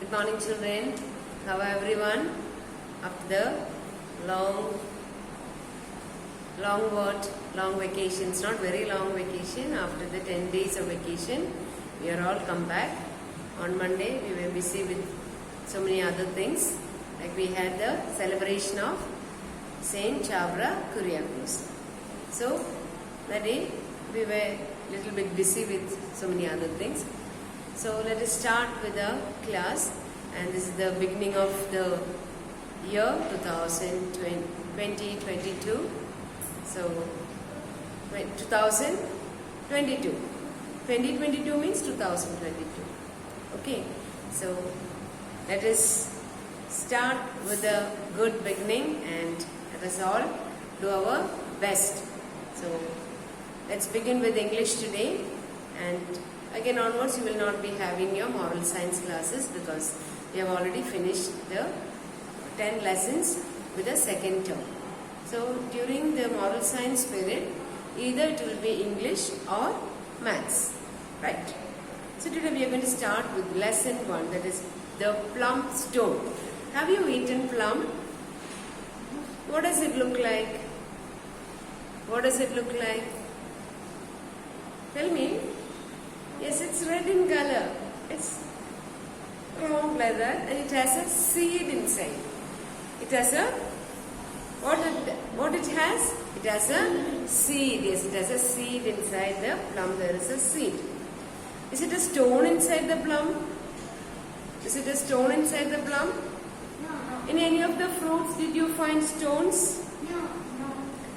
Good morning, children. How are everyone? After the long vacations, not very long vacation, after the 10 days of vacation, we are all come back. On Monday, we were busy with so many other things. Like we had the celebration of Saint Chavra Kuriakose. So, that day, we were a little bit busy with so many other things. So let us start with the class, and this is the beginning of the year 2022. So 2022. 2022 means 2022. Okay. So let us start with a good beginning and let us all do our best. So let's begin with English today, and again onwards you will not be having your moral science classes because we have already finished the 10 lessons with the second term. So during the moral science period, either it will be English or maths, right? So today we are going to start with lesson 1, that is the plum stone. Have you eaten plum? What does it look like? What does it look like? Tell me. Yes, it's red in color. It's round like that, and it has a seed inside. It has a what it has? It has a seed. Yes, it has a seed inside the plum. There is a seed. Is it a stone inside the plum? Is it a stone inside the plum? No. In any of the fruits, did you find stones? No.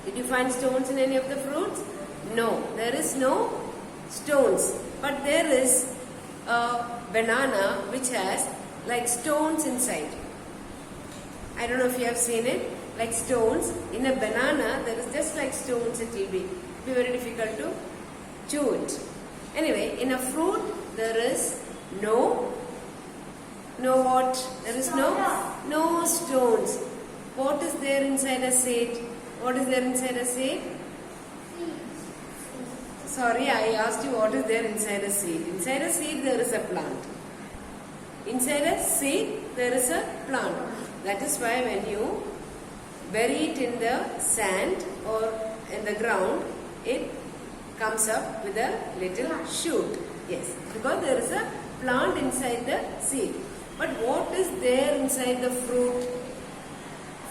Did you find stones in any of the fruits? No, there is no stones. But there is a banana which has like stones inside. I don't know if you have seen it. Like stones. In a banana, there is just like stones. It will be very difficult to chew it. Anyway, in a fruit, there is no what? There is no stones. What is there inside a seed? What is there inside a seed? Sorry, I asked you what is there inside a seed. Inside a seed there is a plant. Inside a seed there is a plant. That is why when you bury it in the sand or in the ground, it comes up with a little shoot. Yes, because there is a plant inside the seed. But what is there inside the fruit?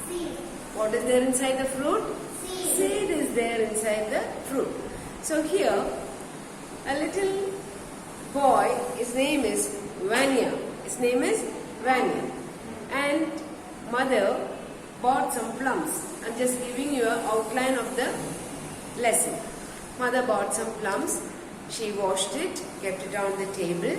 Seed. What is there inside the fruit? Seed. Seed is there inside the fruit. So here, a little boy, his name is Vanya. His name is Vanya. And mother bought some plums. I'm just giving you an outline of the lesson. Mother bought some plums. She washed it, kept it on the table,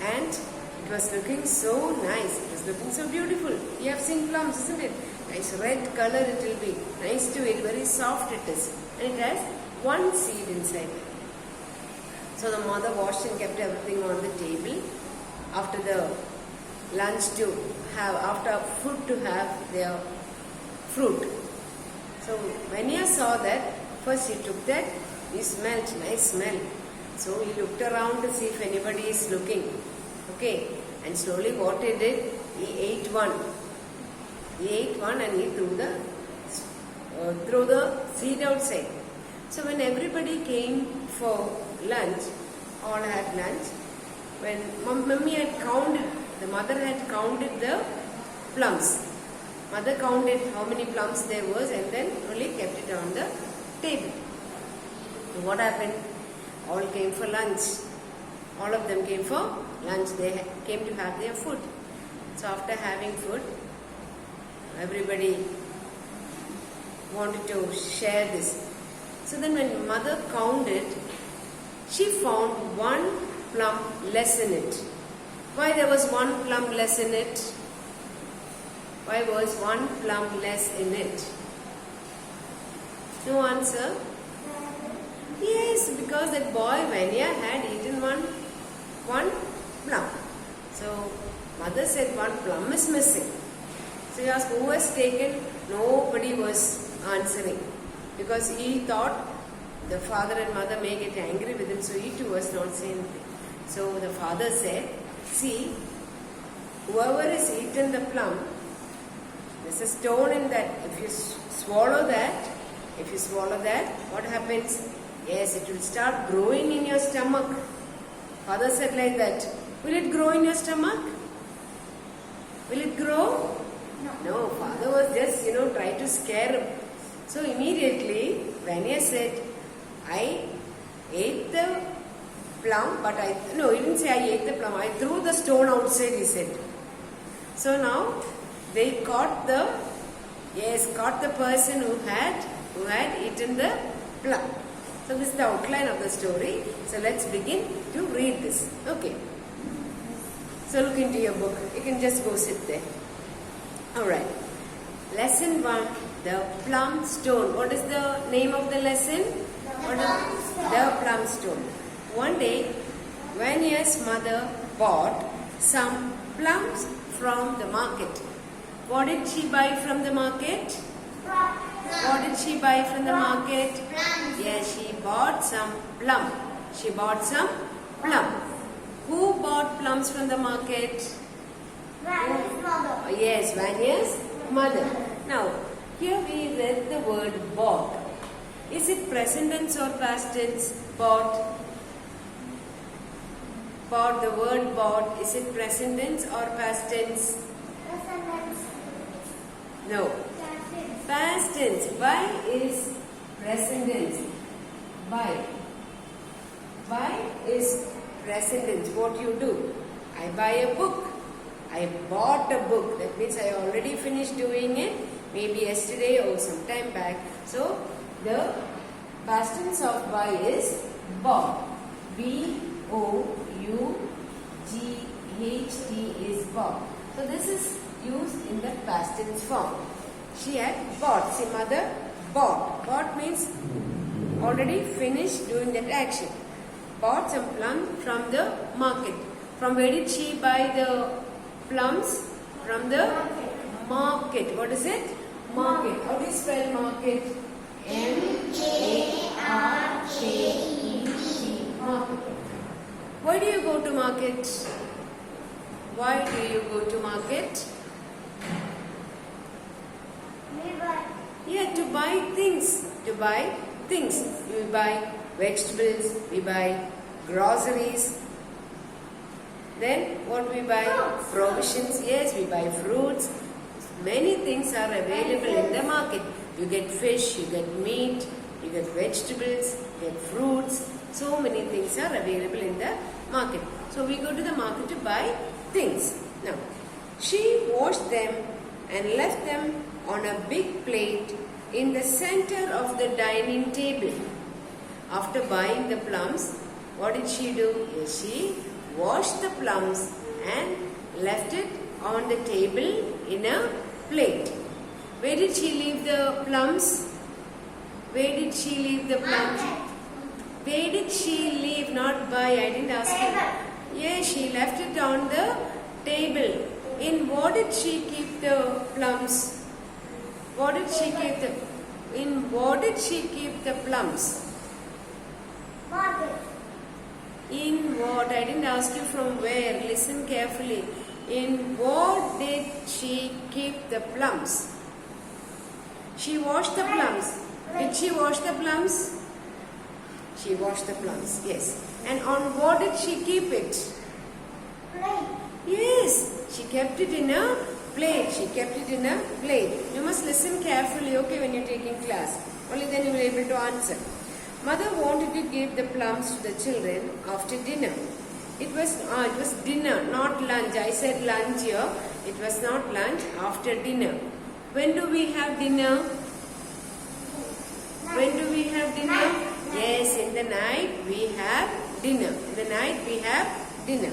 and it was looking so nice. It was looking so beautiful. You have seen plums, isn't it? Nice red color it will be. Nice to eat. Very soft it is. And it has one seed inside. So the mother washed and kept everything on the table. After the lunch to have, after food to have their fruit. So Vanya saw that, first he took that, he smelled, nice smell. So he looked around to see if anybody is looking. Okay, and slowly what he did, he ate one. He ate one and he threw the seed outside. So when everybody came for lunch, all had lunch, when mummy had counted, the mother had counted the plums. Mother counted how many plums there was and then only kept it on the table. So what happened? All came for lunch. All of them came for lunch. They came to have their food. So after having food, everybody wanted to share this. So then when mother counted, she found one plum less in it. Why there was one plum less in it? Why was one plum less in it? No answer? Yes, because that boy Vanya had eaten one plum. So mother said one plum is missing. So he asked who has taken? Nobody was answering. Because he thought the father and mother may get angry with him, so he too was not saying anything. So the father said, see, whoever has eaten the plum, there's a stone in that. If you swallow that, what happens? Yes, it will start growing in your stomach. Father said like that. Will it grow in your stomach? Will it grow? No, Father was just, trying to scare him. So immediately, Vanya said, I ate the plum, but he didn't say I ate the plum. I threw the stone outside, he said. So now, they caught the person who had eaten the plum. So this is the outline of the story. So let's begin to read this. Okay. So look into your book. You can just go sit there. Alright. Lesson 1. The plum stone. What is the name of the lesson? The plum stone. One day, Vanya's mother bought some plums from the market. What did she buy from the market? What did she buy from the market? Yes, she bought some plum. Who bought plums from the market? Vanya's mother. Yes, Vanya's mother. Now, here we read the word bought. Is it present tense or past tense? Bought. The word bought, is it present tense or past tense? No. Past tense. Buy is present tense. Buy is present tense. What you do? I buy a book. I bought a book. That means I already finished doing it. Maybe yesterday or some time back. So, the past tense of buy is bought. B-O-U-G-H-T is bought. So, this is used in the past tense form. She had bought. See, mother bought. Bought means already finished doing that action. Bought some plum from the market. From where did she buy the plums? From the market. What is it? Market. How do you spell market? M-A-R-K-E-T. Market. Why do you go to market? Why do you go to market? Yeah, to buy things. You buy vegetables, we buy groceries. Then what we buy? Provisions. Yes, we buy fruits. Many things are available in the market. You get fish, you get meat, you get vegetables, you get fruits. So many things are available in the market. So we go to the market to buy things. Now, she washed them and left them on a big plate in the center of the dining table. After buying the plums, what did she do? Yes, she washed the plums and left it on the table in a plate. Where did she leave the plums? Where did she leave the plums? Where did she leave? Not buy. I didn't ask you. Yes, she left it on the table. In what did she keep the plums? What did she keep the? In what did she keep the plums? In what? I didn't ask you from where. Listen carefully. In what did she keep the plums? She washed the plums. Did she wash the plums? She washed the plums, yes. And on what did she keep it? Plate. Yes, she kept it in a plate. She kept it in a plate. You must listen carefully, okay, when you're taking class. Only then you will be able to answer. Mother wanted to give the plums to the children after dinner. It was dinner, not lunch. I said lunch here. It was not lunch, after dinner. When do we have dinner? When do we have dinner? Yes, in the night we have dinner. In the night we have dinner.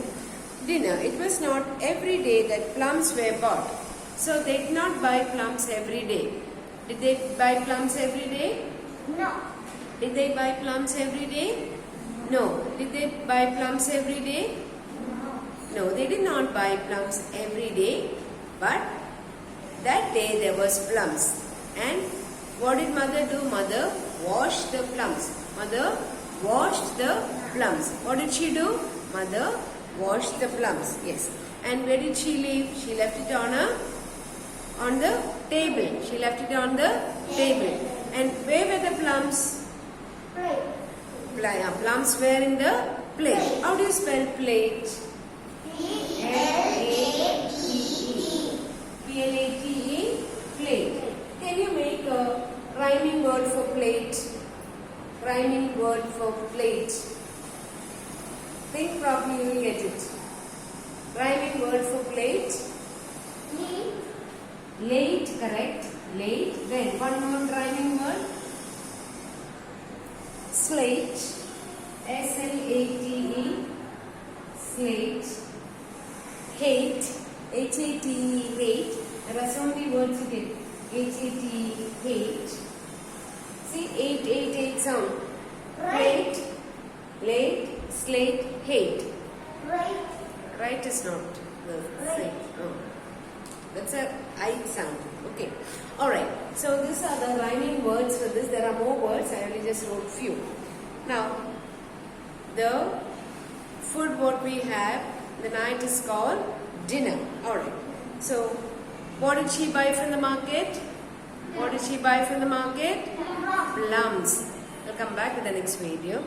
Dinner. It was not every day that plums were bought. So they did not buy plums every day. Did they buy plums every day? No. Did they buy plums every day? No. Did they buy plums every day? No, they did not buy plums every day. But that day there was plums. And what did mother do? Mother washed the plums. Mother washed the plums. What did she do? Mother washed the plums. Yes. And where did she leave? She left it on the table. She left it on the table. And where were the plums? Plate. Plums were in the plate. How do you spell plate? P-L-A-T-E. P-L-A-T-E, plate. Can you make a rhyming word for plate? Rhyming word for plate. Think properly, you will get it. Rhyming word for plate. Late. Late, correct. Late. Then one more rhyming word. Slate. S-L-A-T-E. Slate. Hate. H-A-T-E. Hate. There are so many words you get. H-A-T-E. Hate. See, 8 sound. Plate. Late. Slate. Hate. Right. Right is not the same. No. That's a I sound. Okay. Alright. So these are the rhyming words for this. There are more words. I only just wrote few. Now, the food what we have the night is called dinner. Alright. So, what did she buy from the market? What did she buy from the market? Plums. I'll come back with the next video.